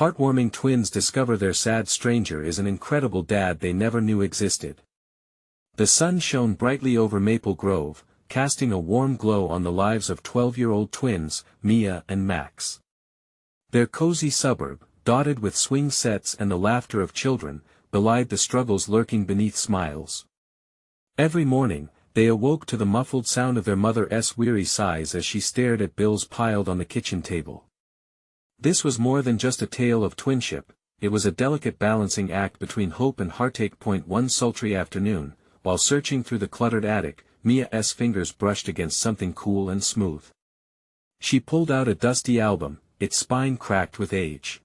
Heartwarming twins discover their sad stranger is an incredible dad they never knew existed. The sun shone brightly over Maple Grove, casting a warm glow on the lives of 12-year-old twins, Mia and Max. Their cozy suburb, dotted with swing sets and the laughter of children, belied the struggles lurking beneath smiles. Every morning, they awoke to the muffled sound of their mother's weary sighs as she stared at bills piled on the kitchen table. This was more than just a tale of twinship, it was a delicate balancing act between hope and heartache. One sultry afternoon, while searching through the cluttered attic, Mia's fingers brushed against something cool and smooth. She pulled out a dusty album, its spine cracked with age.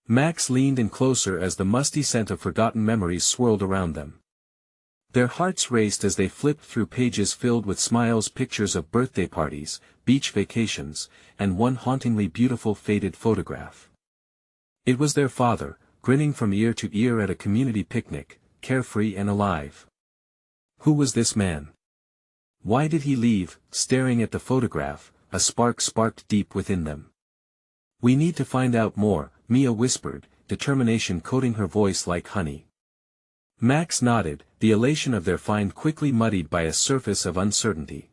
Max leaned in closer as the musty scent of forgotten memories swirled around them. Their hearts raced as they flipped through pages filled with smiles, pictures of birthday parties, beach vacations, and one hauntingly beautiful faded photograph. It was their father, grinning from ear to ear at a community picnic, carefree and alive. Who was this man? Why did he leave? Staring at the photograph, a spark sparked deep within them. "We need to find out more," Mia whispered, determination coating her voice like honey. Max nodded, the elation of their find quickly muddied by a surface of uncertainty.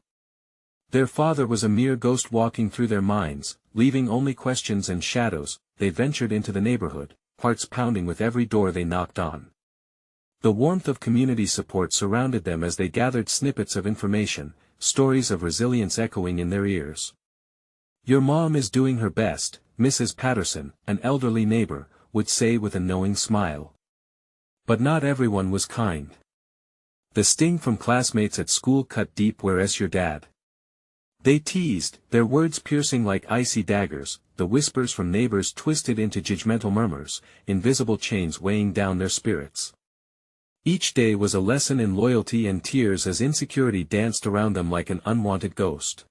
Their father was a mere ghost walking through their minds, leaving only questions and shadows. They ventured into the neighborhood, hearts pounding with every door they knocked on. The warmth of community support surrounded them as they gathered snippets of information, stories of resilience echoing in their ears. "Your mom is doing her best," Mrs. Patterson, an elderly neighbor, would say with a knowing smile. But not everyone was kind. The sting from classmates at school cut deep. "Where's your dad?" they teased, their words piercing like icy daggers. The whispers from neighbors twisted into judgmental murmurs, invisible chains weighing down their spirits. Each day was a lesson in loyalty and tears as insecurity danced around them like an unwanted ghost.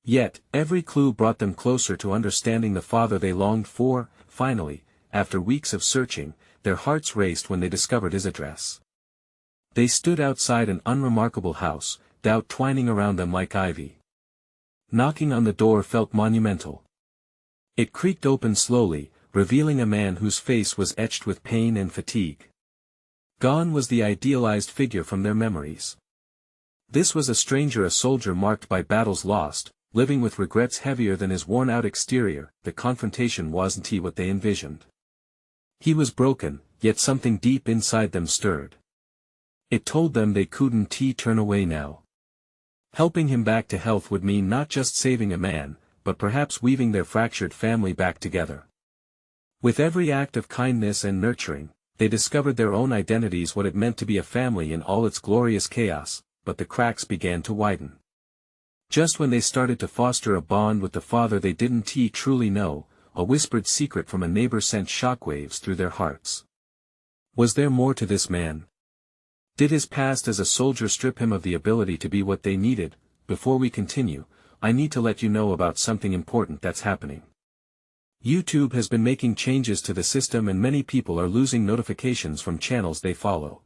Yet, every clue brought them closer to understanding the father they longed for. Finally, after weeks of searching, their hearts raced when they discovered his address. They stood outside an unremarkable house, doubt twining around them like ivy. Knocking on the door felt monumental. It creaked open slowly, revealing a man whose face was etched with pain and fatigue. Gone was the idealized figure from their memories. This was a stranger, a soldier marked by battles lost, living with regrets heavier than his worn-out exterior. The confrontation wasn't what they envisioned. He was broken, yet something deep inside them stirred. It told them they couldn't turn away now. Helping him back to health would mean not just saving a man, but perhaps weaving their fractured family back together. With every act of kindness and nurturing, they discovered their own identities, what it meant to be a family in all its glorious chaos. But the cracks began to widen. Just when they started to foster a bond with the father they didn't truly know, a whispered secret from a neighbor sent shockwaves through their hearts. Was there more to this man? Did his past as a soldier strip him of the ability to be what they needed? Before we continue, I need to let you know about something important that's happening. YouTube has been making changes to the system and many people are losing notifications from channels they follow.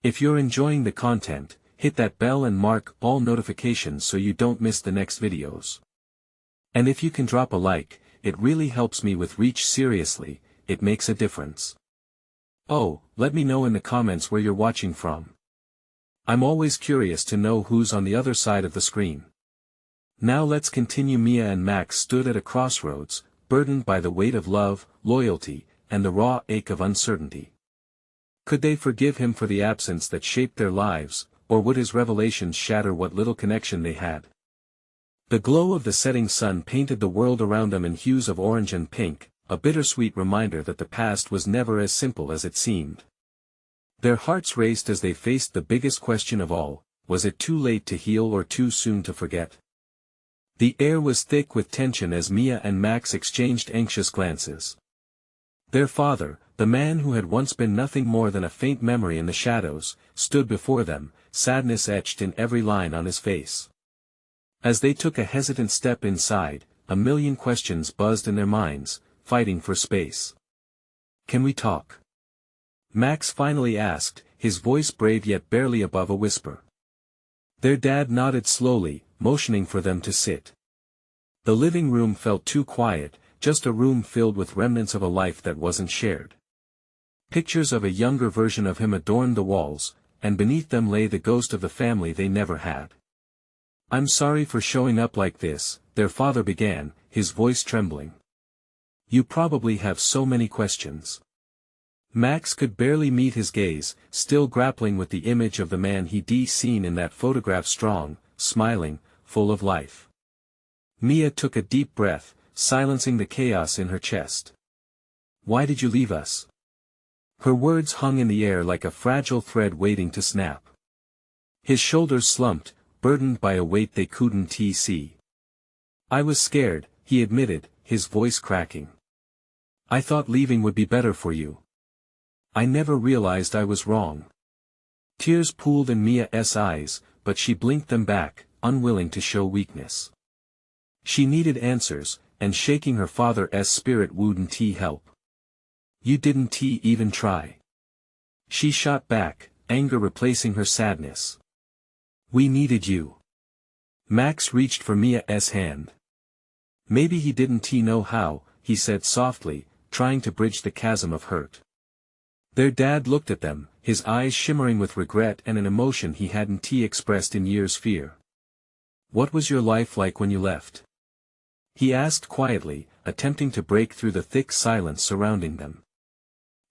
If you're enjoying the content, hit that bell and mark all notifications so you don't miss the next videos. And if you can drop a like, it really helps me with reach. Seriously, it makes a difference. Oh, let me know in the comments where you're watching from. I'm always curious to know who's on the other side of the screen. Now let's continue. Mia and Max stood at a crossroads, burdened by the weight of love, loyalty, and the raw ache of uncertainty. Could they forgive him for the absence that shaped their lives, or would his revelations shatter what little connection they had? The glow of the setting sun painted the world around them in hues of orange and pink, a bittersweet reminder that the past was never as simple as it seemed. Their hearts raced as they faced the biggest question of all: was it too late to heal or too soon to forget? The air was thick with tension as Mia and Max exchanged anxious glances. Their father, the man who had once been nothing more than a faint memory in the shadows, stood before them, sadness etched in every line on his face. As they took a hesitant step inside, a million questions buzzed in their minds, fighting for space. "Can we talk?" Max finally asked, his voice brave yet barely above a whisper. Their dad nodded slowly, motioning for them to sit. The living room felt too quiet, just a room filled with remnants of a life that wasn't shared. Pictures of a younger version of him adorned the walls, and beneath them lay the ghost of the family they never had. "I'm sorry for showing up like this," their father began, his voice trembling. "You probably have so many questions." Max could barely meet his gaze, still grappling with the image of the man he'd seen in that photograph, strong, smiling, full of life. Mia took a deep breath, silencing the chaos in her chest. "Why did you leave us?" Her words hung in the air like a fragile thread waiting to snap. His shoulders slumped, burdened by a weight they couldn't see. "I was scared," he admitted, his voice cracking. "I thought leaving would be better for you. I never realized I was wrong." Tears pooled in Mia's eyes, but she blinked them back, unwilling to show weakness. She needed answers, and shaking her father's spirit wouldn't help. "You didn't even try." She shot back, anger replacing her sadness. "We needed you." Max reached for Mia's hand. "Maybe he didn't know how," he said softly, trying to bridge the chasm of hurt. Their dad looked at them, his eyes shimmering with regret and an emotion he hadn't expressed in years: fear. "What was your life like when you left?" he asked quietly, attempting to break through the thick silence surrounding them.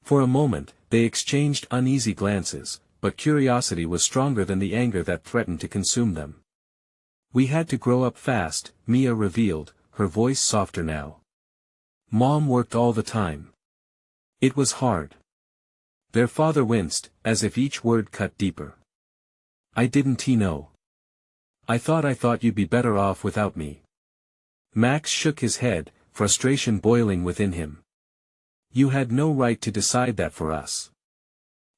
For a moment, they exchanged uneasy glances, but curiosity was stronger than the anger that threatened to consume them. "We had to grow up fast," Mia revealed, her voice softer now. "Mom worked all the time. It was hard." Their father winced, as if each word cut deeper. "I didn't know. I thought you'd be better off without me." Max shook his head, frustration boiling within him. "You had no right to decide that for us."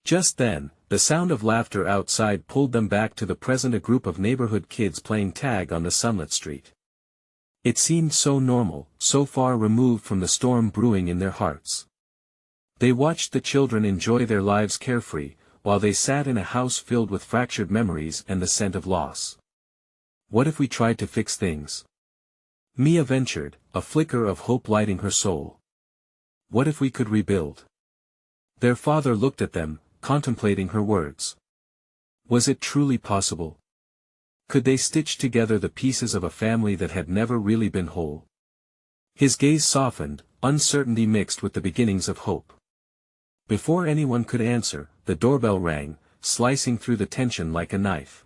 Just then, the sound of laughter outside pulled them back to the present, a group of neighborhood kids playing tag on the sunlit street. It seemed so normal, so far removed from the storm brewing in their hearts. They watched the children enjoy their lives carefree, while they sat in a house filled with fractured memories and the scent of loss. "What if we tried to fix things?" Mia ventured, a flicker of hope lighting her soul. "What if we could rebuild?" Their father looked at them, contemplating her words. Was it truly possible? Could they stitch together the pieces of a family that had never really been whole? His gaze softened, uncertainty mixed with the beginnings of hope. Before anyone could answer, the doorbell rang, slicing through the tension like a knife.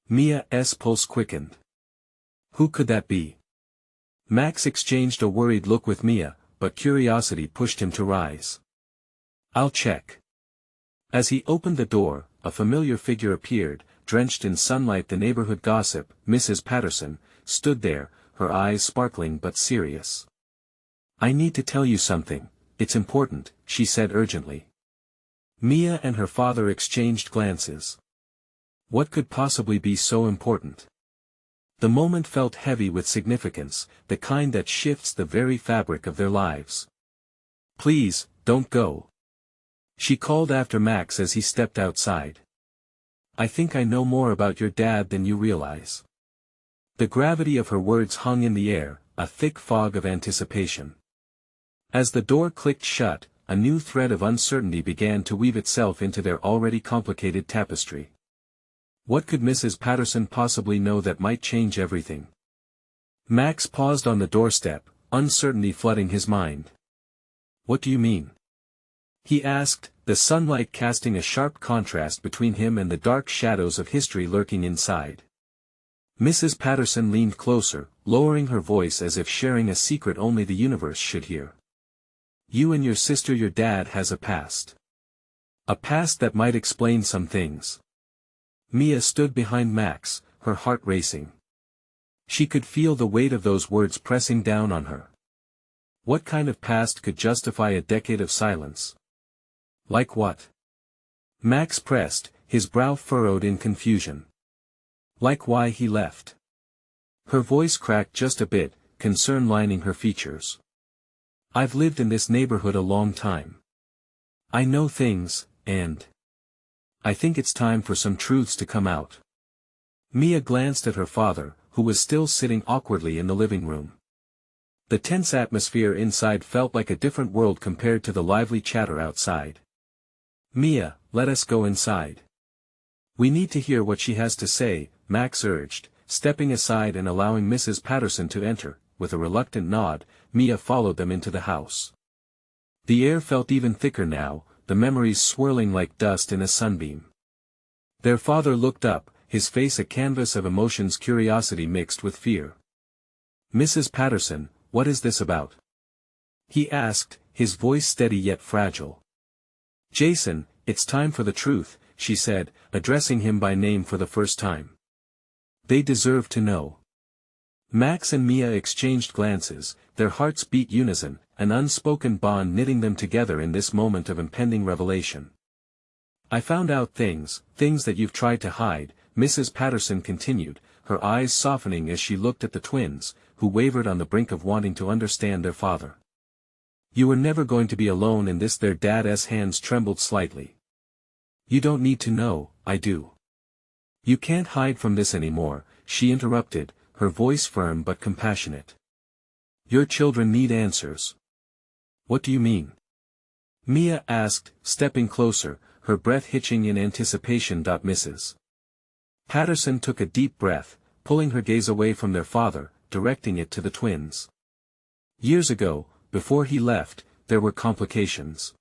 Mia's pulse quickened. Who could that be? Max exchanged a worried look with Mia, but curiosity pushed him to rise. "I'll check." As he opened the door, a familiar figure appeared, drenched in sunlight. The neighborhood gossip, Mrs. Patterson, stood there, her eyes sparkling but serious. "I need to tell you something. It's important," she said urgently. Mia and her father exchanged glances. What could possibly be so important? The moment felt heavy with significance, the kind that shifts the very fabric of their lives. "Please, don't go," she called after Max as he stepped outside. "I think I know more about your dad than you realize." The gravity of her words hung in the air, a thick fog of anticipation. As the door clicked shut, a new thread of uncertainty began to weave itself into their already complicated tapestry. What could Mrs. Patterson possibly know that might change everything? Max paused on the doorstep, uncertainty flooding his mind. "What do you mean?" he asked, the sunlight casting a sharp contrast between him and the dark shadows of history lurking inside. Mrs. Patterson leaned closer, lowering her voice as if sharing a secret only the universe should hear. "You and your sister, your dad has a past. A past that might explain some things." Mia stood behind Max, her heart racing. She could feel the weight of those words pressing down on her. What kind of past could justify a decade of silence? Like what? Max pressed, his brow furrowed in confusion. Like why he left. Her voice cracked just a bit, concern lining her features. "I've lived in this neighborhood a long time. I know things, and I think it's time for some truths to come out." Mia glanced at her father, who was still sitting awkwardly in the living room. The tense atmosphere inside felt like a different world compared to the lively chatter outside. "Mia, let us go inside. We need to hear what she has to say," Max urged, stepping aside and allowing Mrs. Patterson to enter. With a reluctant nod, Mia followed them into the house. The air felt even thicker now, the memories swirling like dust in a sunbeam. Their father looked up, his face a canvas of emotions, curiosity mixed with fear. "Mrs. Patterson, what is this about?" he asked, his voice steady yet fragile. "Jason, it's time for the truth," she said, addressing him by name for the first time. "They deserve to know." Max and Mia exchanged glances, their hearts beat unison, an unspoken bond knitting them together in this moment of impending revelation. "I found out things that you've tried to hide," Mrs. Patterson continued, her eyes softening as she looked at the twins, who wavered on the brink of wanting to understand their father. "You were never going to be alone in this." Their dad's hands trembled slightly. "You don't need to know, I do. You can't hide from this anymore," she interrupted, her voice firm but compassionate. "Your children need answers." "What do you mean?" Mia asked, stepping closer, her breath hitching in anticipation. Mrs. Patterson took a deep breath, pulling her gaze away from their father, directing it to the twins. "Years ago, before he left, there were complications.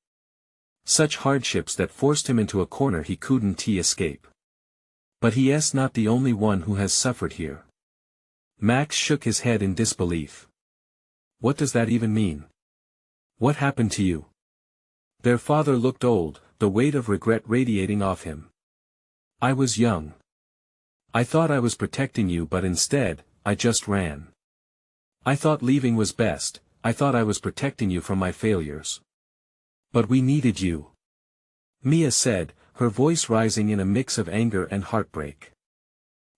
Such hardships that forced him into a corner he couldn't escape. But he is not the only one who has suffered here." Max shook his head in disbelief. "What does that even mean? What happened to you?" Their father looked old, the weight of regret radiating off him. "I was young. I thought I was protecting you, but instead, I just ran. I thought leaving was best, I thought I was protecting you from my failures. But we needed you," Mia said, her voice rising in a mix of anger and heartbreak.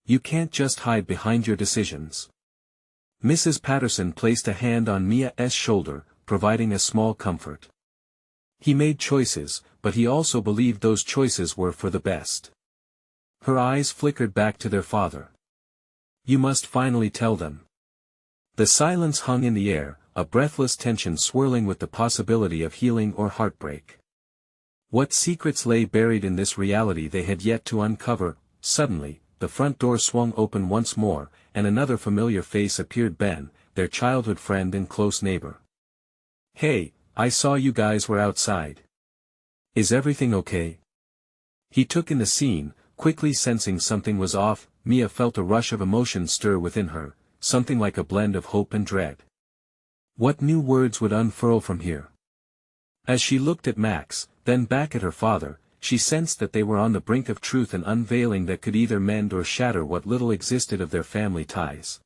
"You can't just hide behind your decisions." Mrs. Patterson placed a hand on Mia's shoulder, providing a small comfort. "He made choices, but he also believed those choices were for the best." Her eyes flickered back to their father. "You must finally tell them." The silence hung in the air, a breathless tension swirling with the possibility of healing or heartbreak. What secrets lay buried in this reality they had yet to uncover? Suddenly, the front door swung open once more, and another familiar face appeared. Ben, their childhood friend and close neighbor. "Hey, I saw you guys were outside. Is everything okay?" He took in the scene, quickly sensing something was off. Mia felt a rush of emotion stir within her, something like a blend of hope and dread. What new words would unfurl from here? As she looked at Max, then back at her father, she sensed that they were on the brink of truth, an unveiling that could either mend or shatter what little existed of their family ties.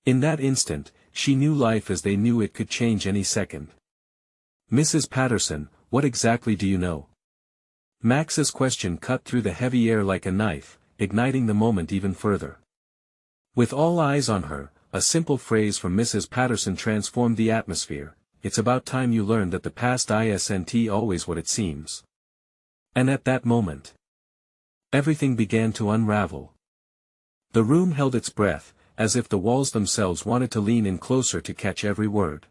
In that instant, she knew life as they knew it could change any second. "Mrs. Patterson, what exactly do you know?" Max's question cut through the heavy air like a knife, igniting the moment even further. With all eyes on her, a simple phrase from Mrs. Patterson transformed the atmosphere: "It's about time you learned that the past isn't always what it seems." And at that moment, everything began to unravel. The room held its breath, as if the walls themselves wanted to lean in closer to catch every word.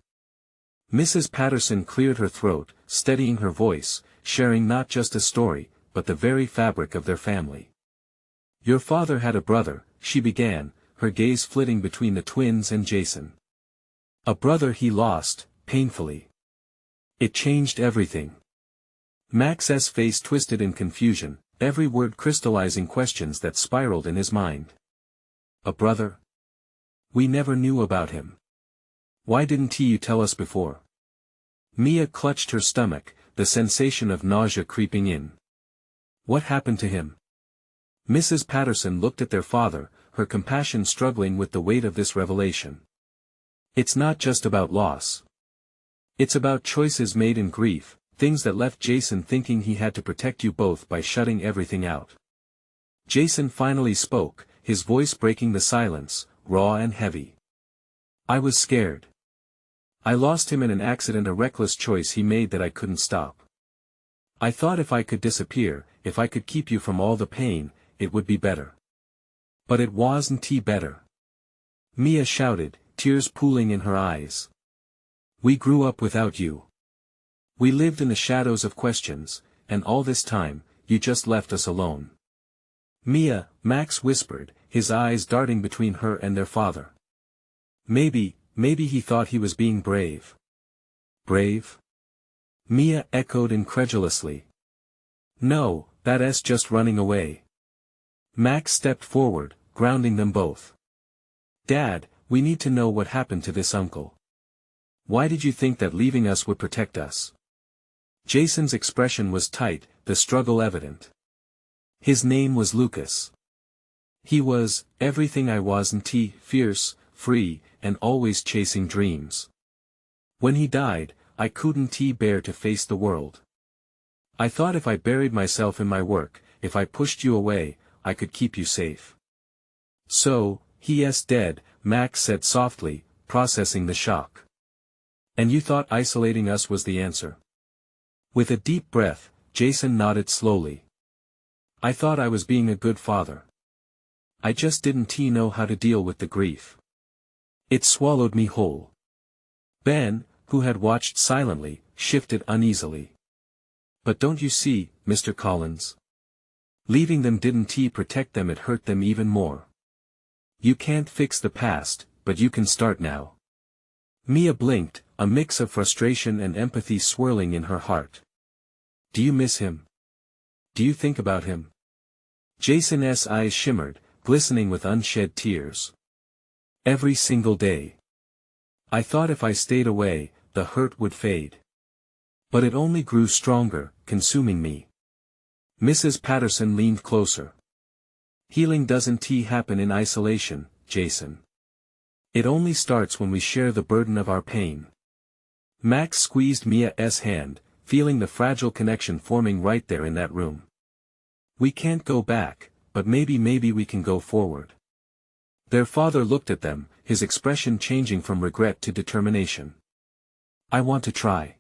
Mrs. Patterson cleared her throat, steadying her voice, sharing not just a story, but the very fabric of their family. "Your father had a brother," she began, her gaze flitting between the twins and Jason. "A brother he lost, painfully. It changed everything." Max's face twisted in confusion, every word crystallizing questions that spiraled in his mind. "A brother? We never knew about him. Why didn't you tell us before?" Mia clutched her stomach, the sensation of nausea creeping in. "What happened to him?" Mrs. Patterson looked at their father, her compassion struggling with the weight of this revelation. "It's not just about loss. It's about choices made in grief, things that left Jason thinking he had to protect you both by shutting everything out." Jason finally spoke, his voice breaking the silence, raw and heavy. "I was scared. I lost him in an accident, a reckless choice he made that I couldn't stop. I thought if I could disappear, if I could keep you from all the pain, it would be better. But it wasn't better." Mia shouted, tears pooling in her eyes. We grew up without you. We lived in the shadows of questions, and all this time, you just left us alone. Mia, Max whispered, his eyes darting between her and their father. Maybe he thought he was being brave. Brave? Mia echoed incredulously. No, that's just running away. Max stepped forward, grounding them both. Dad, we need to know what happened to this uncle. Why did you think that leaving us would protect us? Jason's expression was tight, the struggle evident. His name was Lucas. He was everything I wasn't, fierce, free, and always chasing dreams. When he died, I couldn't bear to face the world. I thought if I buried myself in my work, if I pushed you away, I could keep you safe. So, he is dead, Max said softly, processing the shock. And you thought isolating us was the answer? With a deep breath, Jason nodded slowly. I thought I was being a good father. I just didn't know how to deal with the grief. It swallowed me whole. Ben, who had watched silently, shifted uneasily. But don't you see, Mr. Collins? Leaving them didn't protect them, it hurt them even more. You can't fix the past, but you can start now. Mia blinked, a mix of frustration and empathy swirling in her heart. Do you miss him? Do you think about him? Jason's eyes shimmered, glistening with unshed tears. Every single day. I thought if I stayed away, the hurt would fade. But it only grew stronger, consuming me. Mrs. Patterson leaned closer. Healing doesn't happen in isolation, Jason. It only starts when we share the burden of our pain. Max squeezed Mia's hand, feeling the fragile connection forming right there in that room. We can't go back, but maybe we can go forward. Their father looked at them, his expression changing from regret to determination. I want to try.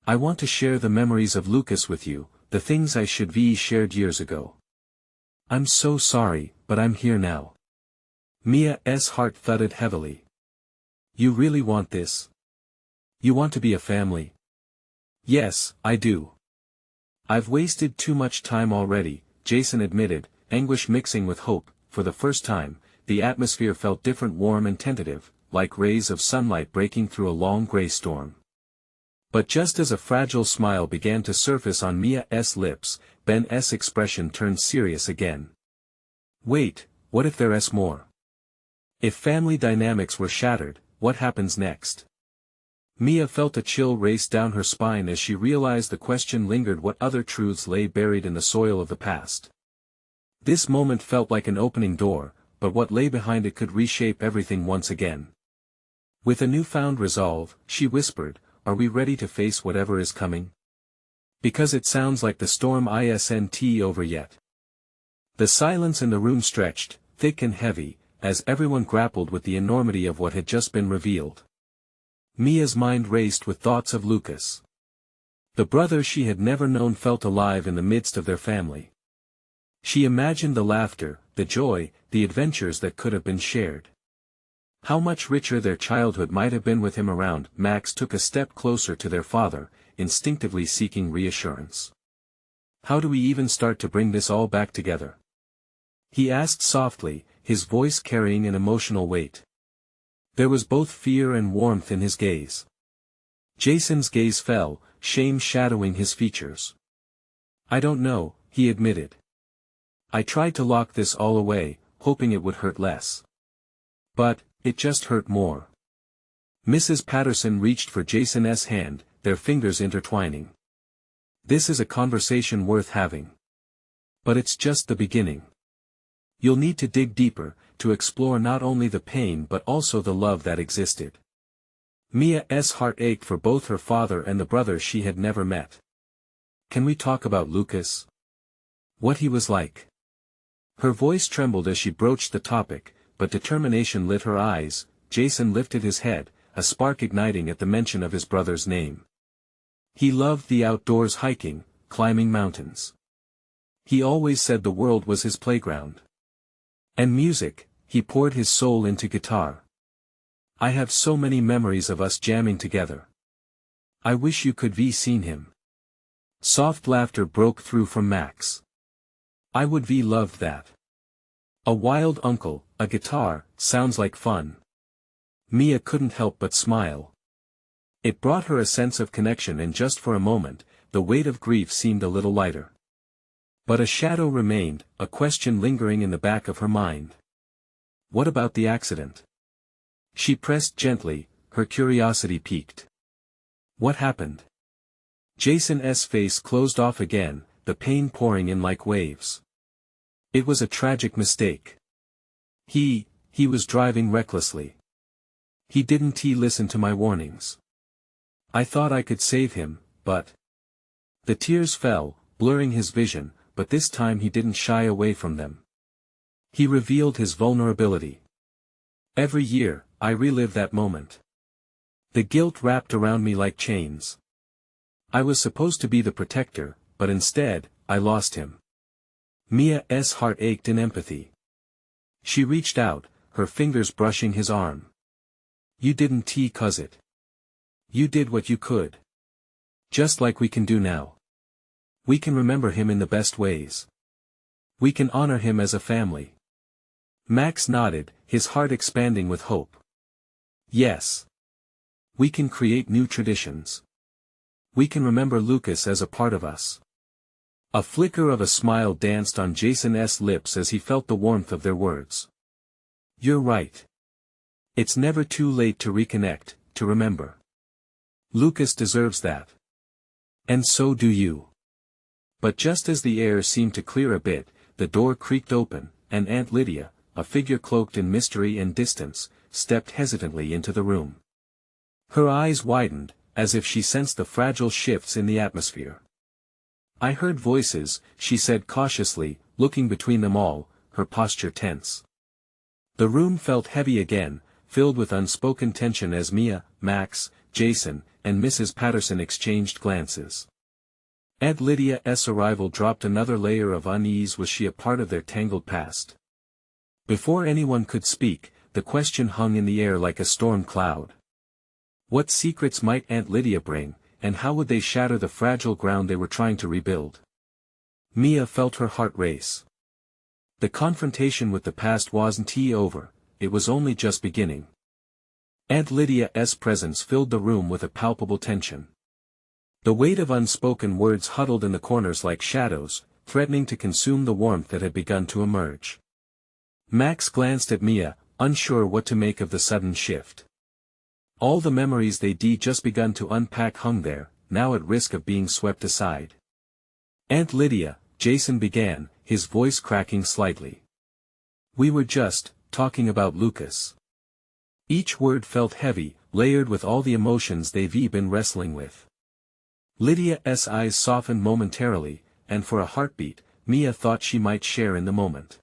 I want to share the memories of Lucas with you, the things I should have shared years ago. I'm so sorry, but I'm here now. Mia's heart thudded heavily. You really want this? You want to be a family? Yes, I do. I've wasted too much time already, Jason admitted, anguish mixing with hope. For the first time, the atmosphere felt different, warm and tentative, like rays of sunlight breaking through a long gray storm. But just as a fragile smile began to surface on Mia's lips, Ben's expression turned serious again. Wait, what if there's more? If family dynamics were shattered, what happens next? Mia felt a chill race down her spine as she realized the question lingered: what other truths lay buried in the soil of the past? This moment felt like an opening door, but what lay behind it could reshape everything once again. With a newfound resolve, she whispered, are we ready to face whatever is coming? Because it sounds like the storm isn't over yet. The silence in the room stretched, thick and heavy, as everyone grappled with the enormity of what had just been revealed. Mia's mind raced with thoughts of Lucas. The brother she had never known felt alive in the midst of their family. She imagined the laughter, the joy, the adventures that could have been shared. How much richer their childhood might have been with him around. Max took a step closer to their father, instinctively seeking reassurance. How do we even start to bring this all back together? He asked softly, his voice carrying an emotional weight. There was both fear and warmth in his gaze. Jason's gaze fell, shame shadowing his features. I don't know, he admitted. I tried to lock this all away, hoping it would hurt less. But, it just hurt more. Mrs. Patterson reached for Jason's hand, their fingers intertwining. This is a conversation worth having. But it's just the beginning. You'll need to dig deeper, to explore not only the pain but also the love that existed. Mia's heart ached for both her father and the brother she had never met. Can we talk about Lucas? What he was like? Her voice trembled as she broached the topic, but determination lit her eyes. Jason lifted his head, a spark igniting at the mention of his brother's name. He loved the outdoors, hiking, climbing mountains. He always said the world was his playground. And music, he poured his soul into guitar. I have so many memories of us jamming together. I wish you could have seen him. Soft laughter broke through from Max. I would have loved that. A wild uncle, a guitar, sounds like fun. Mia couldn't help but smile. It brought her a sense of connection, and just for a moment, the weight of grief seemed a little lighter. But a shadow remained, a question lingering in the back of her mind. What about the accident? She pressed gently, her curiosity piqued. What happened? Jason's face closed off again, the pain pouring in like waves. It was a tragic mistake. He was driving recklessly. He didn't listen to my warnings. I thought I could save him, but... The tears fell, blurring his vision, but this time he didn't shy away from them. He revealed his vulnerability. Every year, I relive that moment. The guilt wrapped around me like chains. I was supposed to be the protector, but instead, I lost him. Mia's heart ached in empathy. She reached out, her fingers brushing his arm. You didn't cause it. You did what you could. Just like we can do now. We can remember him in the best ways. We can honor him as a family. Max nodded, his heart expanding with hope. Yes. We can create new traditions. We can remember Lucas as a part of us. A flicker of a smile danced on Jason's lips as he felt the warmth of their words. You're right. It's never too late to reconnect, to remember. Lucas deserves that. And so do you. But just as the air seemed to clear a bit, the door creaked open, and Aunt Lydia, a figure cloaked in mystery and distance, stepped hesitantly into the room. Her eyes widened, as if she sensed the fragile shifts in the atmosphere. I heard voices, she said cautiously, looking between them all, her posture tense. The room felt heavy again, filled with unspoken tension as Mia, Max, Jason, and Mrs. Patterson exchanged glances. Aunt Lydia's arrival dropped another layer of unease. Was she a part of their tangled past? Before anyone could speak, the question hung in the air like a storm cloud. What secrets might Aunt Lydia bring, and how would they shatter the fragile ground they were trying to rebuild? Mia felt her heart race. The confrontation with the past wasn't over, it was only just beginning. Aunt Lydia's presence filled the room with a palpable tension. The weight of unspoken words huddled in the corners like shadows, threatening to consume the warmth that had begun to emerge. Max glanced at Mia, unsure what to make of the sudden shift. All the memories they'd just begun to unpack hung there, now at risk of being swept aside. Aunt Lydia, Jason began, his voice cracking slightly. We were just talking about Lucas. Each word felt heavy, layered with all the emotions they've been wrestling with. Lydia's eyes softened momentarily, and for a heartbeat, Mia thought she might share in the moment.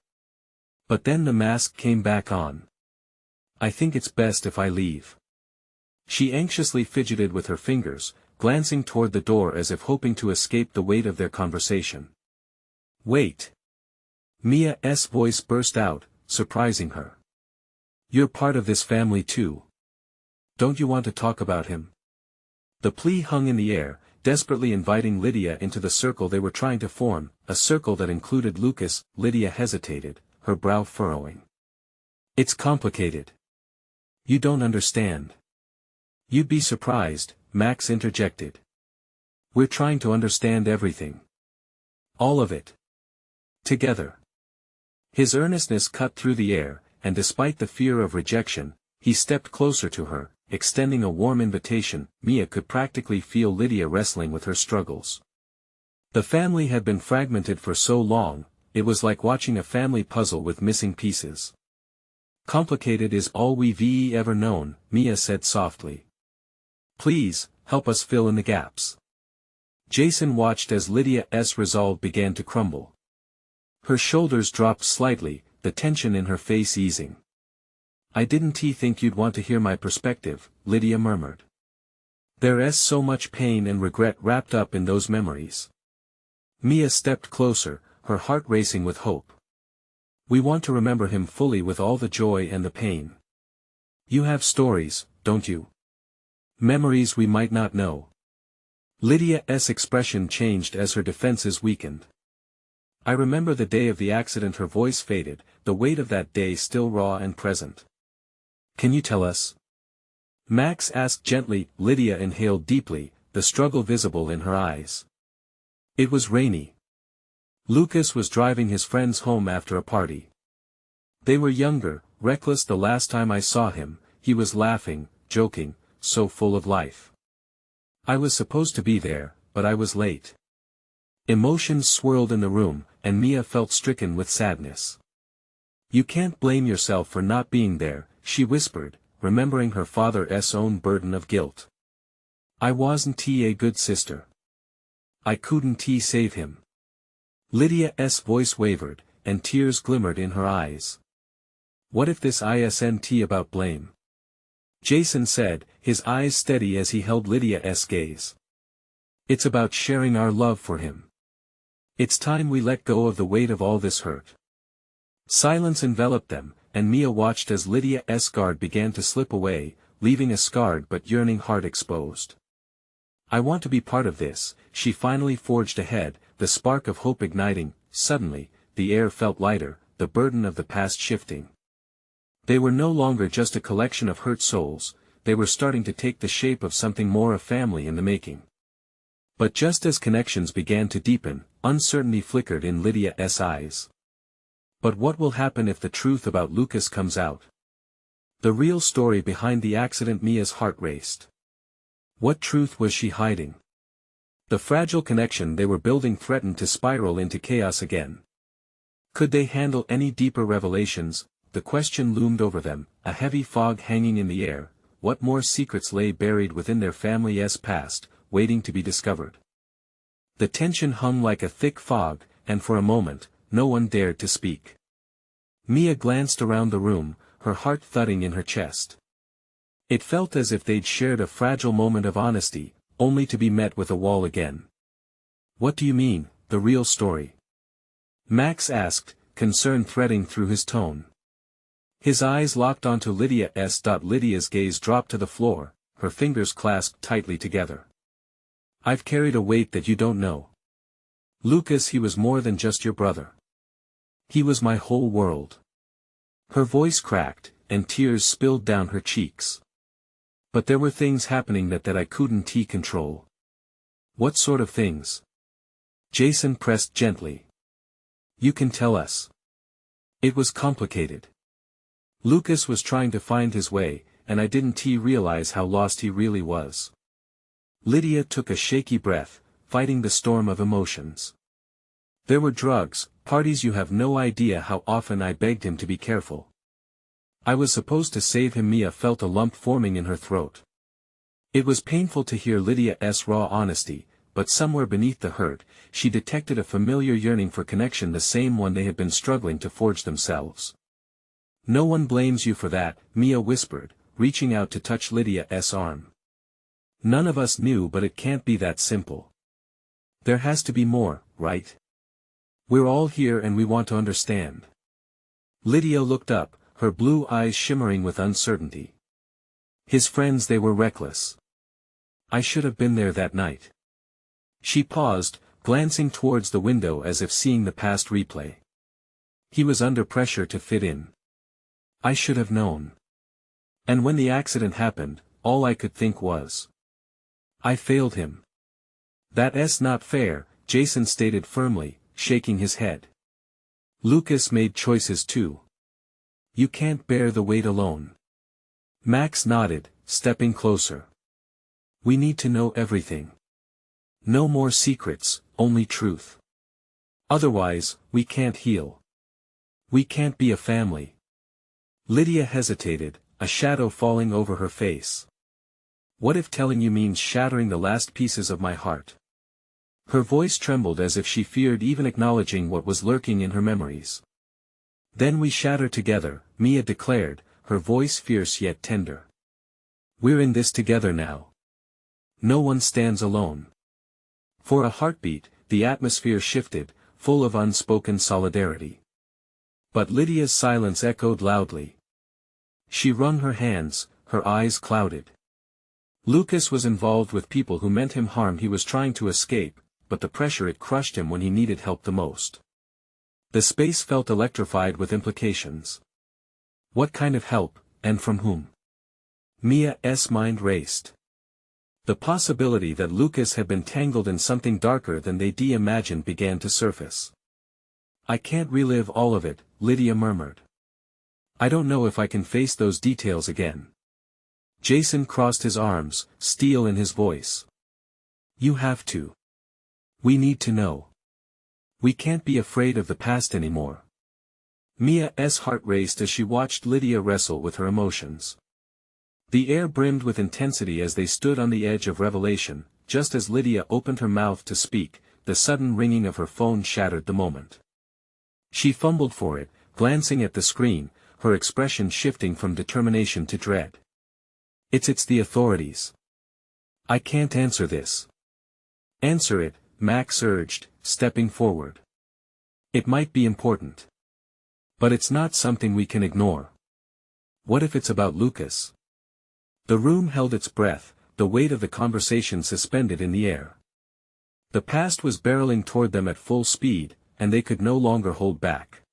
But then the mask came back on. I think it's best if I leave. She anxiously fidgeted with her fingers, glancing toward the door as if hoping to escape the weight of their conversation. Wait. Mia's voice burst out, surprising her. You're part of this family too. Don't you want to talk about him? The plea hung in the air, desperately inviting Lydia into the circle they were trying to form, a circle that included Lucas. Lydia hesitated, her brow furrowing. It's complicated. You don't understand. You'd be surprised, Max interjected. We're trying to understand everything. All of it. Together. His earnestness cut through the air, and despite the fear of rejection, he stepped closer to her, extending a warm invitation. Mia could practically feel Lydia wrestling with her struggles. The family had been fragmented for so long, it was like watching a family puzzle with missing pieces. Complicated is all we've ever known, Mia said softly. Please, help us fill in the gaps. Jason watched as Lydia's resolve began to crumble. Her shoulders dropped slightly, the tension in her face easing. I didn't think you'd want to hear my perspective, Lydia murmured. There's so much pain and regret wrapped up in those memories. Mia stepped closer, her heart racing with hope. We want to remember him fully with all the joy and the pain. You have stories, don't you? Memories we might not know. Lydia's expression changed as her defenses weakened. I remember the day of the accident. Her voice faded, the weight of that day still raw and present. Can you tell us? Max asked gently. Lydia inhaled deeply, the struggle visible in her eyes. It was rainy. Lucas was driving his friends home after a party. They were younger, reckless. The last time I saw him, he was laughing, joking, so full of life. I was supposed to be there, but I was late. Emotions swirled in the room, and Mia felt stricken with sadness. You can't blame yourself for not being there, she whispered, remembering her father's own burden of guilt. I wasn't a good sister. I couldn't save him. Lydia's voice wavered, and tears glimmered in her eyes. What if this isn't about blame? Jason said, his eyes steady as he held Lydia's gaze. It's about sharing our love for him. It's time we let go of the weight of all this hurt. Silence enveloped them, and Mia watched as Lydia's guard began to slip away, leaving a scarred but yearning heart exposed. I want to be part of this, she finally forged ahead, the spark of hope igniting. Suddenly, the air felt lighter, the burden of the past shifting. They were no longer just a collection of hurt souls, they were starting to take the shape of something more, a family in the making. But just as connections began to deepen, uncertainty flickered in Lydia's eyes. But what will happen if the truth about Lucas comes out? The real story behind the accident. Mia's heart raced. What truth was she hiding? The fragile connection they were building threatened to spiral into chaos again. Could they handle any deeper revelations? The question loomed over them, a heavy fog hanging in the air. What more secrets lay buried within their family's past, waiting to be discovered? The tension hung like a thick fog, and for a moment, no one dared to speak. Mia glanced around the room, her heart thudding in her chest. It felt as if they'd shared a fragile moment of honesty, only to be met with a wall again. What do you mean, the real story? Max asked, concern threading through his tone. His eyes locked onto Lydia's. Lydia's gaze dropped to the floor, her fingers clasped tightly together. I've carried a weight that you don't know. Lucas, he was more than just your brother. He was my whole world. Her voice cracked, and tears spilled down her cheeks. But there were things happening that I couldn't control. What sort of things? Jason pressed gently. You can tell us. It was complicated. Lucas was trying to find his way, and I didn't realize how lost he really was. Lydia took a shaky breath, fighting the storm of emotions. There were drugs, parties. You have no idea how often I begged him to be careful. I was supposed to save him. Mia felt a lump forming in her throat. It was painful to hear Lydia's raw honesty, but somewhere beneath the hurt, she detected a familiar yearning for connection, the same one they had been struggling to forge themselves. No one blames you for that, Mia whispered, reaching out to touch Lydia's arm. None of us knew, but it can't be that simple. There has to be more, right? We're all here and we want to understand. Lydia looked up, her blue eyes shimmering with uncertainty. His friends, they were reckless. I should have been there that night. She paused, glancing towards the window as if seeing the past replay. He was under pressure to fit in. I should have known. And when the accident happened, all I could think was, I failed him. That's not fair, Jason stated firmly, shaking his head. Lucas made choices too. You can't bear the weight alone. Max nodded, stepping closer. We need to know everything. No more secrets, only truth. Otherwise, we can't heal. We can't be a family. Lydia hesitated, a shadow falling over her face. What if telling you means shattering the last pieces of my heart? Her voice trembled as if she feared even acknowledging what was lurking in her memories. Then we shatter together, Mia declared, her voice fierce yet tender. We're in this together now. No one stands alone. For a heartbeat, the atmosphere shifted, full of unspoken solidarity. But Lydia's silence echoed loudly. She wrung her hands, her eyes clouded. Lucas was involved with people who meant him harm. He was trying to escape, but the pressure it crushed him when he needed help the most. The space felt electrified with implications. What kind of help, and from whom? Mia's mind raced. The possibility that Lucas had been tangled in something darker than they imagined began to surface. I can't relive all of it, Lydia murmured. I don't know if I can face those details again. Jason crossed his arms, steel in his voice. You have to. We need to know. We can't be afraid of the past anymore. Mia's heart raced as she watched Lydia wrestle with her emotions. The air brimmed with intensity as they stood on the edge of revelation. Just as Lydia opened her mouth to speak, the sudden ringing of her phone shattered the moment. She fumbled for it, glancing at the screen, her expression shifting from determination to dread. It's the authorities. I can't answer this. Answer it, Max urged, stepping forward. It might be important. But it's not something we can ignore. What if it's about Lucas? The room held its breath, the weight of the conversation suspended in the air. The past was barreling toward them at full speed, and they could no longer hold back.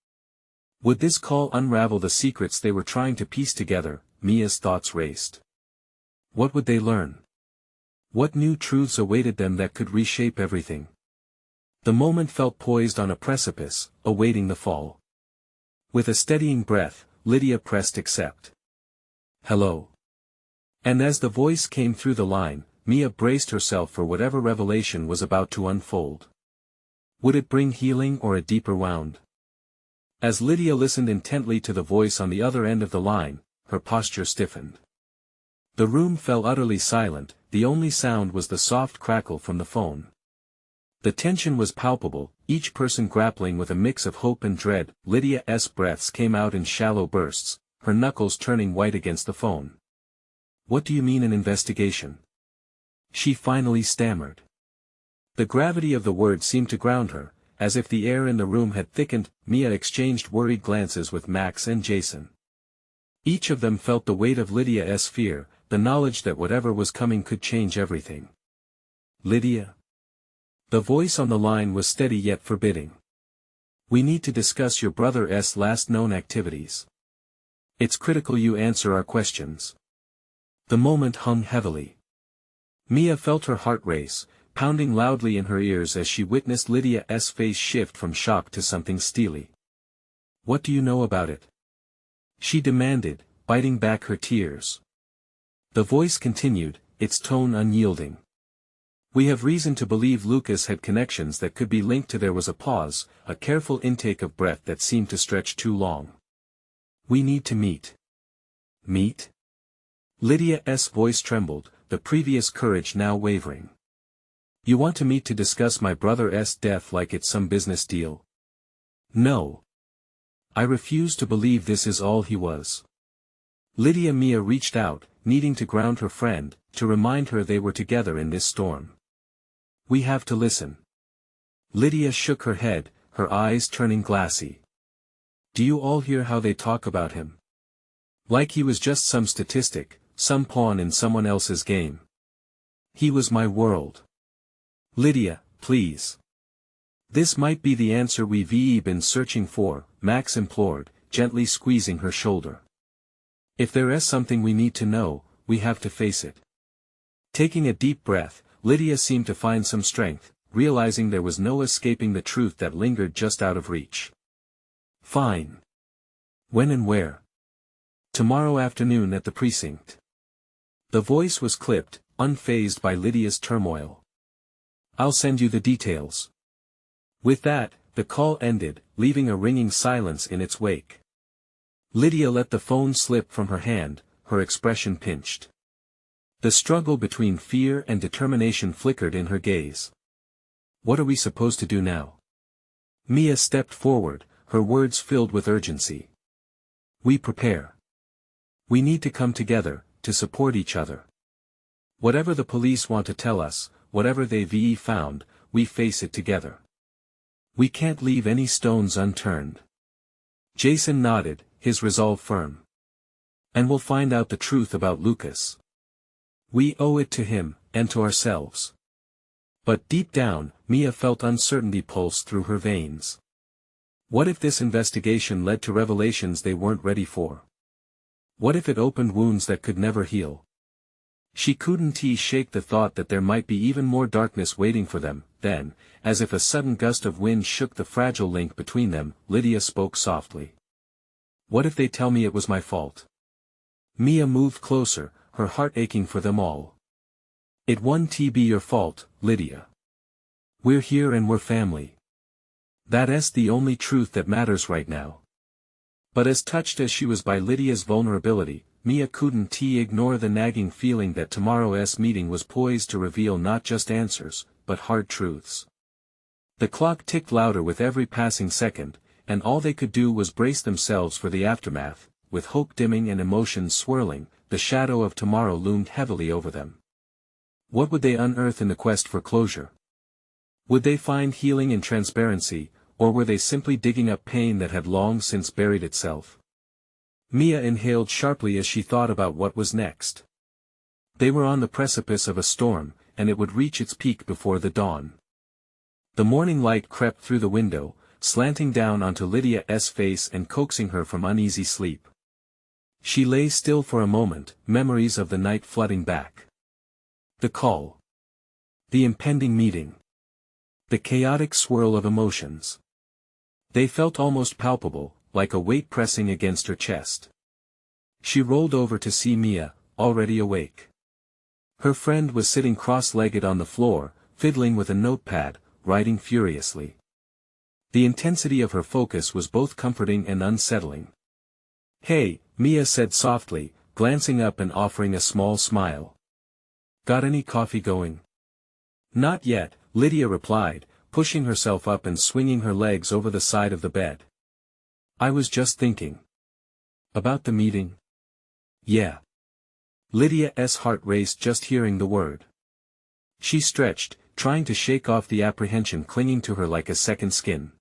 Would this call unravel the secrets they were trying to piece together? Mia's thoughts raced. What would they learn? What new truths awaited them that could reshape everything? The moment felt poised on a precipice, awaiting the fall. With a steadying breath, Lydia pressed accept. Hello. And as the voice came through the line, Mia braced herself for whatever revelation was about to unfold. Would it bring healing or a deeper wound? As Lydia listened intently to the voice on the other end of the line, her posture stiffened. The room fell utterly silent, the only sound was the soft crackle from the phone. The tension was palpable, each person grappling with a mix of hope and dread. Lydia's breaths came out in shallow bursts, her knuckles turning white against the phone. What do you mean an investigation? She finally stammered. The gravity of the word seemed to ground her, as if the air in the room had thickened. Mia exchanged worried glances with Max and Jason. Each of them felt the weight of Lydia's fear, the knowledge that whatever was coming could change everything. Lydia? The voice on the line was steady yet forbidding. We need to discuss your brother's last known activities. It's critical you answer our questions. The moment hung heavily. Mia felt her heart race, pounding loudly in her ears as she witnessed Lydia's face shift from shock to something steely. What do you know about it? She demanded, biting back her tears. The voice continued, its tone unyielding. We have reason to believe Lucas had connections that could be linked to. There was a pause, a careful intake of breath that seemed to stretch too long. We need to meet. Meet? Lydia's voice trembled, the previous courage now wavering. You want to meet to discuss my brother's death like it's some business deal? No. I refuse to believe this is all he was. Mia reached out, needing to ground her friend, to remind her they were together in this storm. We have to listen. Lydia shook her head, her eyes turning glassy. Do you all hear how they talk about him? Like he was just some statistic, some pawn in someone else's game. He was my world. Lydia, please. This might be the answer we've been searching for, Max implored, gently squeezing her shoulder. If there is something we need to know, we have to face it. Taking a deep breath, Lydia seemed to find some strength, realizing there was no escaping the truth that lingered just out of reach. Fine. When and where? Tomorrow afternoon at the precinct. The voice was clipped, unfazed by Lydia's turmoil. I'll send you the details. With that, the call ended, leaving a ringing silence in its wake. Lydia let the phone slip from her hand, her expression pinched. The struggle between fear and determination flickered in her gaze. What are we supposed to do now? Mia stepped forward, her words filled with urgency. We prepare. We need to come together, to support each other. Whatever the police want to tell us, whatever they've found, we face it together. We can't leave any stones unturned. Jason nodded, his resolve firm. And we'll find out the truth about Lucas. We owe it to him, and to ourselves. But deep down, Mia felt uncertainty pulse through her veins. What if this investigation led to revelations they weren't ready for? What if it opened wounds that could never heal? She couldn't shake the thought that there might be even more darkness waiting for them. Then, as if a sudden gust of wind shook the fragile link between them, Lydia spoke softly. What if they tell me it was my fault? Mia moved closer, her heart aching for them all. It won't be your fault, Lydia. We're here and we're family. That's the only truth that matters right now. But as touched as she was by Lydia's vulnerability, Mia couldn't ignore the nagging feeling that tomorrow's meeting was poised to reveal not just answers, but hard truths. The clock ticked louder with every passing second, and all they could do was brace themselves for the aftermath. With hope dimming and emotions swirling, the shadow of tomorrow loomed heavily over them. What would they unearth in the quest for closure? Would they find healing in transparency, or were they simply digging up pain that had long since buried itself? Mia inhaled sharply as she thought about what was next. They were on the precipice of a storm, and it would reach its peak before the dawn. The morning light crept through the window, slanting down onto Lydia's face and coaxing her from uneasy sleep. She lay still for a moment, memories of the night flooding back. The call. The impending meeting. The chaotic swirl of emotions. They felt almost palpable, like a weight pressing against her chest. She rolled over to see Mia, already awake. Her friend was sitting cross-legged on the floor, fiddling with a notepad, writing furiously. The intensity of her focus was both comforting and unsettling. "Hey," Mia said softly, glancing up and offering a small smile. "Got any coffee going?" "Not yet," Lydia replied, pushing herself up and swinging her legs over the side of the bed. "I was just thinking." "About the meeting?" "Yeah." Lydia's heart raced just hearing the word. She stretched, trying to shake off the apprehension clinging to her like a second skin.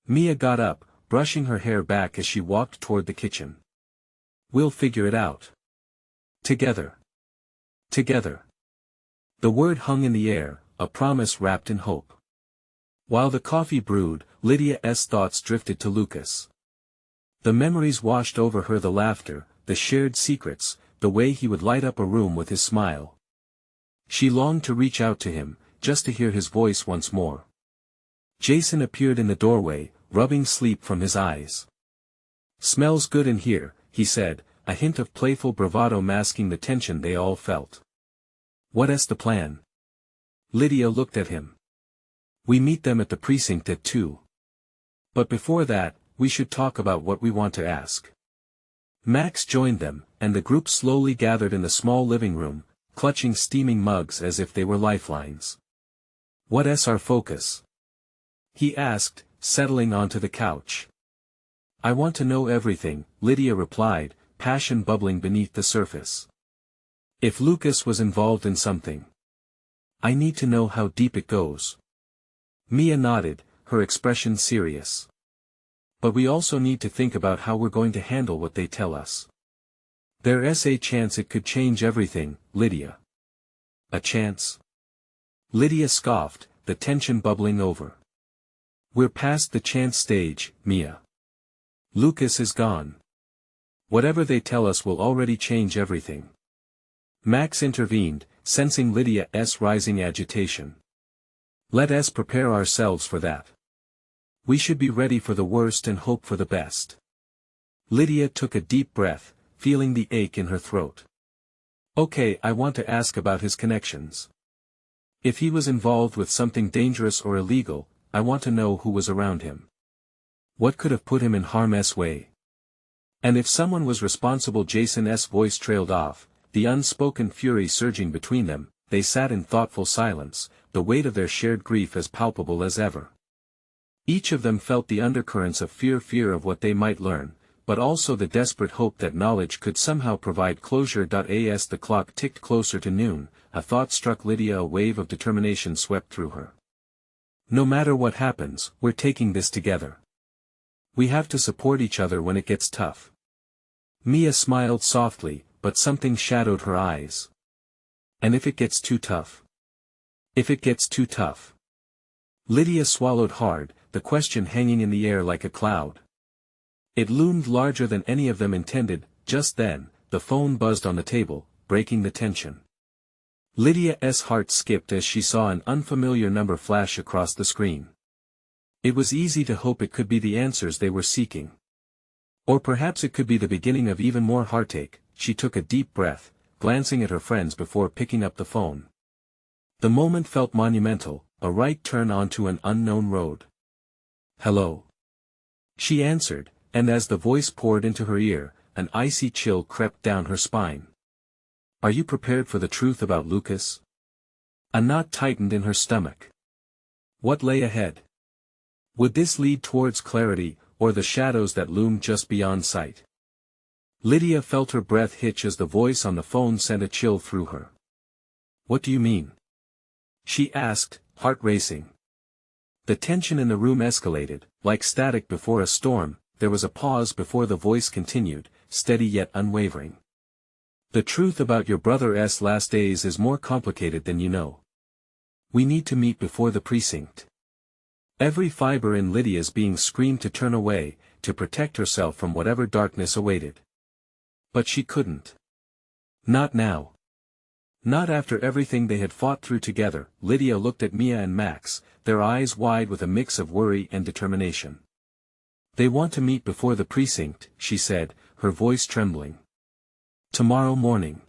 Mia got up, brushing her hair back as she walked toward the kitchen. "We'll figure it out. Together. Together." The word hung in the air, a promise wrapped in hope. While the coffee brewed, Lydia's thoughts drifted to Lucas. The memories washed over her, the laughter, the shared secrets, the way he would light up a room with his smile. She longed to reach out to him, just to hear his voice once more. Jason appeared in the doorway, rubbing sleep from his eyes. "Smells good in here," he said, a hint of playful bravado masking the tension they all felt. "What's the plan?" Lydia looked at him. "We meet them at the precinct at 2. But before that, we should talk about what we want to ask." Max joined them, and the group slowly gathered in the small living room, clutching steaming mugs as if they were lifelines. "What's our focus?" he asked, settling onto the couch. "I want to know everything," Lydia replied, passion bubbling beneath the surface. "If Lucas was involved in something, I need to know how deep it goes." Mia nodded, her expression serious. "But we also need to think about how we're going to handle what they tell us. There's a chance it could change everything, Lydia." "A chance?" Lydia scoffed, the tension bubbling over. "We're past the chance stage, Mia. Lucas is gone. Whatever they tell us will already change everything." Max intervened, sensing Lydia's rising agitation. "Let us prepare ourselves for that. We should be ready for the worst and hope for the best." Lydia took a deep breath, feeling the ache in her throat. "Okay, I want to ask about his connections. If he was involved with something dangerous or illegal, I want to know who was around him. What could have put him in harm's way? And if someone was responsible." Jason's voice trailed off, the unspoken fury surging between them. They sat in thoughtful silence, the weight of their shared grief as palpable as ever. Each of them felt the undercurrents of fear of what they might learn, but also the desperate hope that knowledge could somehow provide closure. As the clock ticked closer to noon, a thought struck Lydia. A wave of determination swept through her. "No matter what happens, we're taking this together. We have to support each other when it gets tough. Mia smiled softly, but something shadowed her eyes. And if it gets too tough? If it gets too tough? Lydia swallowed hard, the question hanging in the air like a cloud. It loomed larger than any of them intended. Just then, the phone buzzed on the table, breaking the tension. Lydia's heart skipped as she saw an unfamiliar number flash across the screen. It was easy to hope it could be the answers they were seeking. Or perhaps it could be the beginning of even more heartache. She took a deep breath, glancing at her friends before picking up the phone. The moment felt monumental, a right turn onto an unknown road. "Hello?" She answered, and as the voice poured into her ear, an icy chill crept down her spine. "Are you prepared for the truth about Lucas?" A knot tightened in her stomach. What lay ahead? Would this lead towards clarity, or the shadows that loomed just beyond sight? Lydia felt her breath hitch as the voice on the phone sent a chill through her. "What do you mean?" she asked, heart racing. The tension in the room escalated, like static before a storm. There was a pause before the voice continued, steady yet unwavering. "The truth about your brother's last days is more complicated than you know. We need to meet before the precinct." Every fiber in Lydia's being screamed to turn away, to protect herself from whatever darkness awaited. But she couldn't. Not now. Not after everything they had fought through together. Lydia looked at Mia and Max, their eyes wide with a mix of worry and determination. "They want to meet before the precinct," she said, her voice trembling. "Tomorrow morning."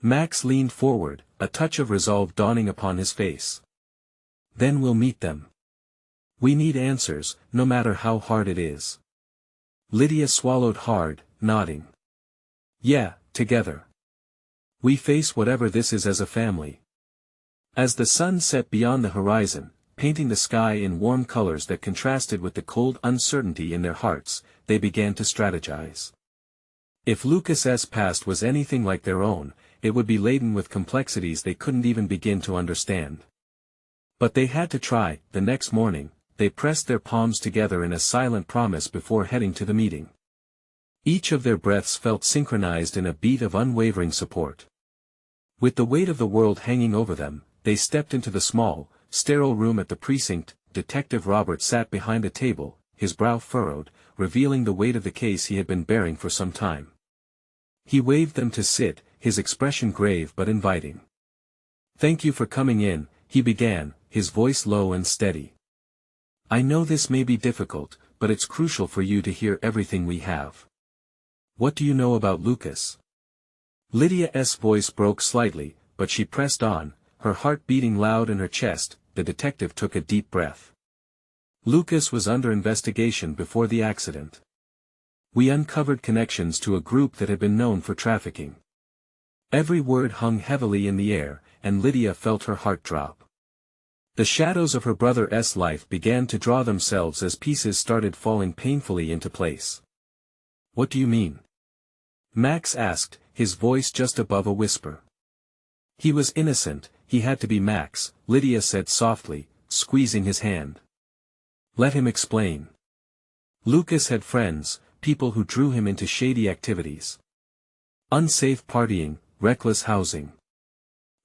Max leaned forward, a touch of resolve dawning upon his face. "Then we'll meet them. We need answers, no matter how hard it is." Lydia swallowed hard, nodding. "Yeah, together. We face whatever this is as a family." As the sun set beyond the horizon, painting the sky in warm colors that contrasted with the cold uncertainty in their hearts, they began to strategize. If Lucas's past was anything like their own, it would be laden with complexities they couldn't even begin to understand. But they had to try. The next morning, they pressed their palms together in a silent promise before heading to the meeting. Each of their breaths felt synchronized in a beat of unwavering support. With the weight of the world hanging over them, they stepped into the small, sterile room at the precinct. Detective Robert sat behind a table, his brow furrowed, revealing the weight of the case he had been bearing for some time. He waved them to sit, his expression grave but inviting. "Thank you for coming in," he began, his voice low and steady. "I know this may be difficult, but it's crucial for you to hear everything we have. What do you know about Lucas?" Lydia's voice broke slightly, but she pressed on, her heart beating loud in her chest. The detective took a deep breath. "Lucas was under investigation before the accident. We uncovered connections to a group that had been known for trafficking." Every word hung heavily in the air, and Lydia felt her heart drop. The shadows of her brother's life began to draw themselves as pieces started falling painfully into place. "What do you mean?" Max asked, his voice just above a whisper. "He was innocent, he had to be." Max, Lydia said softly, squeezing his hand. "Let him explain." Lucas had friends, people who drew him into shady activities. Unsafe partying, reckless housing.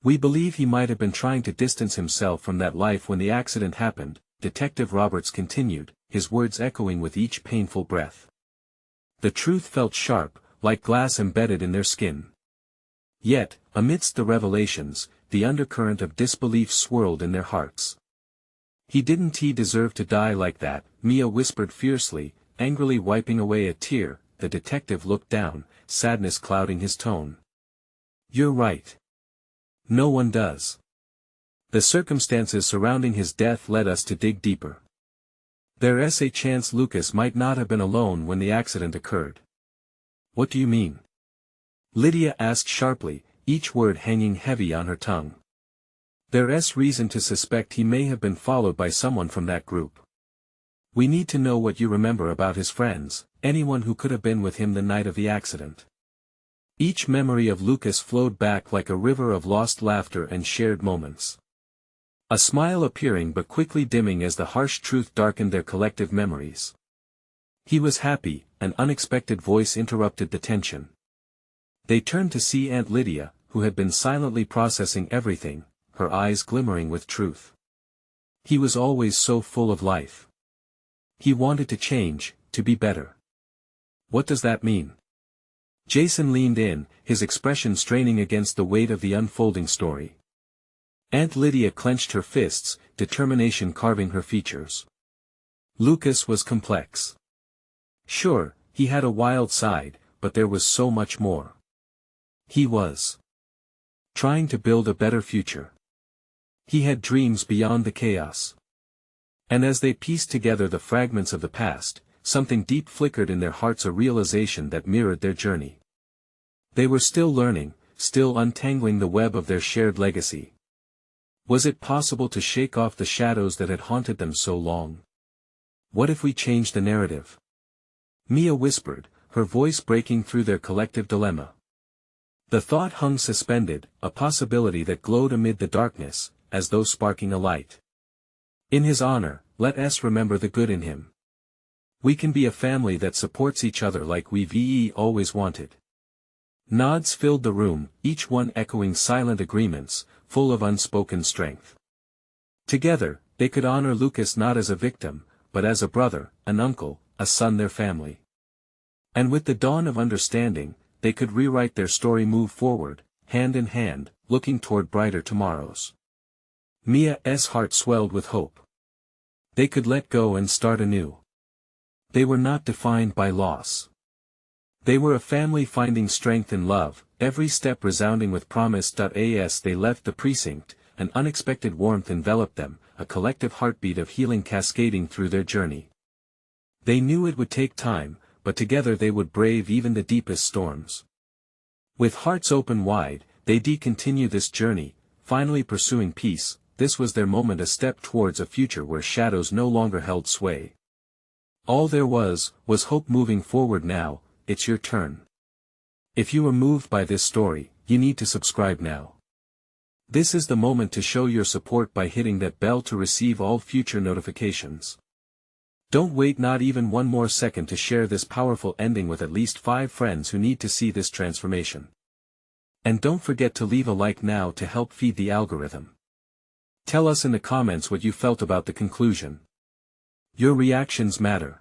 "We believe he might have been trying to distance himself from that life when the accident happened," Detective Roberts continued, his words echoing with each painful breath. The truth felt sharp, like glass embedded in their skin. Yet, amidst the revelations, the undercurrent of disbelief swirled in their hearts. "He deserve to die like that," Mia whispered fiercely, angrily wiping away a tear. The detective looked down, sadness clouding his tone. "You're right. No one does. The circumstances surrounding his death led us to dig deeper. There's a chance Lucas might not have been alone when the accident occurred." "What do you mean?" Lydia asked sharply, each word hanging heavy on her tongue. "There's reason to suspect he may have been followed by someone from that group. We need to know what you remember about his friends, anyone who could have been with him the night of the accident." Each memory of Lucas flowed back like a river of lost laughter and shared moments. A smile appearing but quickly dimming as the harsh truth darkened their collective memories. He was happy, an unexpected voice interrupted the tension. They turned to see Aunt Lydia, who had been silently processing everything, her eyes glimmering with truth. He was always so full of life. He wanted to change, to be better. What does that mean? Jason leaned in, his expression straining against the weight of the unfolding story. Aunt Lydia clenched her fists, determination carving her features. Lucas was complex. Sure, he had a wild side, but there was so much more. He was trying to build a better future. He had dreams beyond the chaos. And as they pieced together the fragments of the past, something deep flickered in their hearts, a realization that mirrored their journey. They were still learning, still untangling the web of their shared legacy. Was it possible to shake off the shadows that had haunted them so long? What if we changed the narrative? Mia whispered, her voice breaking through their collective dilemma. The thought hung suspended, a possibility that glowed amid the darkness, as though sparking a light. In his honor, let us remember the good in him. We can be a family that supports each other like we've always wanted. Nods filled the room, each one echoing silent agreements, full of unspoken strength. Together, they could honor Lucas not as a victim, but as a brother, an uncle, a son, their family. And with the dawn of understanding, they could rewrite their story, move forward, hand in hand, looking toward brighter tomorrows. Mia's heart swelled with hope. They could let go and start anew. They were not defined by loss. They were a family finding strength in love, every step resounding with promise. As they left the precinct, an unexpected warmth enveloped them, a collective heartbeat of healing cascading through their journey. They knew it would take time, but together they would brave even the deepest storms. With hearts open wide, they continue this journey, finally pursuing peace. This was their moment, a step towards a future where shadows no longer held sway. All there was hope moving forward. Now, it's your turn. If you were moved by this story, you need to subscribe now. This is the moment to show your support by hitting that bell to receive all future notifications. Don't wait not even one more second to share this powerful ending with at least 5 friends who need to see this transformation. And don't forget to leave a like now to help feed the algorithm. Tell us in the comments what you felt about the conclusion. Your reactions matter.